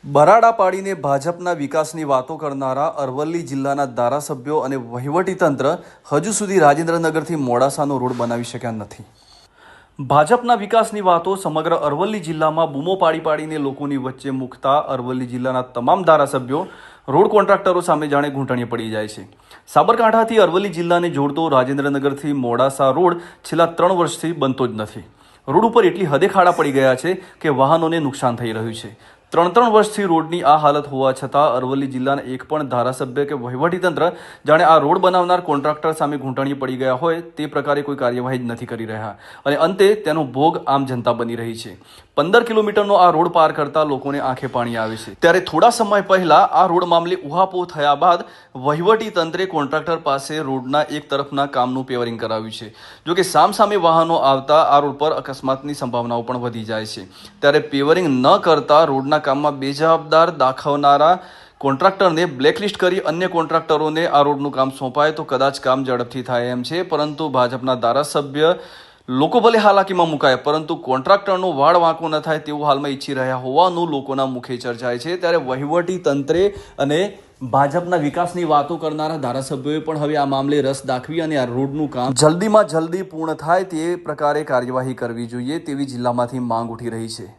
બરાડા પાડીને ભાજપના વિકાસની વાતો કરનારા અરવલ્લી જિલ્લાના ધારાસભ્યો અને વહીવટીતંત્ર હજુ સુધી રાજેન્દ્રનગરથી મોડાસાનો રોડ બનાવી શક્યા નથી। ભાજપના વિકાસની વાતો સમગ્ર અરવલ્લી જિલ્લામાં બૂમો પાડીને લોકોની વચ્ચે મૂકતા અરવલ્લી જિલ્લાના તમામ ધારાસભ્યો રોડ કોન્ટ્રાક્ટરો સામે જાણે ઘૂંટણીએ પડી જાય છે। સાબરકાંઠાથી અરવલ્લી જિલ્લાને જોડતો રાજેન્દ્રનગરથી મોડાસા રોડ છેલ્લા 3 વર્ષથી બનતો જ નથી। રોડ ઉપર એટલી હદે ખાડા પડી ગયા છે કે વાહનોને નુકસાન થઈ રહ્યું છે। 3 વર્ષથી રોડની આ હાલત હોવા છતાં અરવલ્લી જિલ્લાના એક પણ ધારાસભ્ય કે વહીવટીતંત્ર જાણે આ રોડ બનાવનાર કોન્ટ્રાક્ટર સામે ઘૂંટણીએ પડી ગયા હોય તે પ્રકારે કોઈ કાર્યવાહી જ નથી કરી રહ્યા અને અંતે તેનો ભોગ આમ જનતા બની રહી છે। 15 કિલોમીટરનો આ રોડ પાર કરતા લોકોને આંખે પાણી આવે છે। ત્યારે થોડા સમય પહેલા આ રોડ મામલે ઉહાપોહ થયા બાદ વહીવટીતંત્રે કોન્ટ્રાક્ટર પાસે રોડના એક તરફના કામનું પેવરિંગ કરાવ્યું છે। જો કે સામસામે વાહનો આવતા આ રોડ પર અકસ્માતની સંભાવનાઓ પણ વધી જાય છે। ત્યારે પેવરિંગ ન કરતા રોડના કામમાં બેજવાબદાર દાખવનારા કોન્ટ્રાક્ટરને બ્લેકલિસ્ટ કરી અન્ય કોન્ટ્રાક્ટરોને આ રોડનું કામ સોંપાય તો કદાચ કામ ઝડપથી થાય એમ છે। પરંતુ ભાજપના ધારાસભ્ય લોકો ભલે હાલાકીમાં મુકાય પરંતુ કોન્ટ્રાક્ટરનો વાળ વાંકો ન થાય તેવું હાલમાં ઈચ્છી રહ્યા હોવાનું લોકોના મુખે ચર્ચાય છે। ત્યારે વહીવટી તંત્રે અને ભાજપના વિકાસની વાતો કરનારા ધારાસભ્યોએ પણ હવે આ મામલે રસ દાખવી અને આ રોડનું કામ જલ્દીમાં જલ્દી પૂર્ણ થાય તે પ્રકારે કાર્યવાહી કરવી જોઈએ તેવી જિલ્લામાંથી માંગ ઉઠી રહી છે।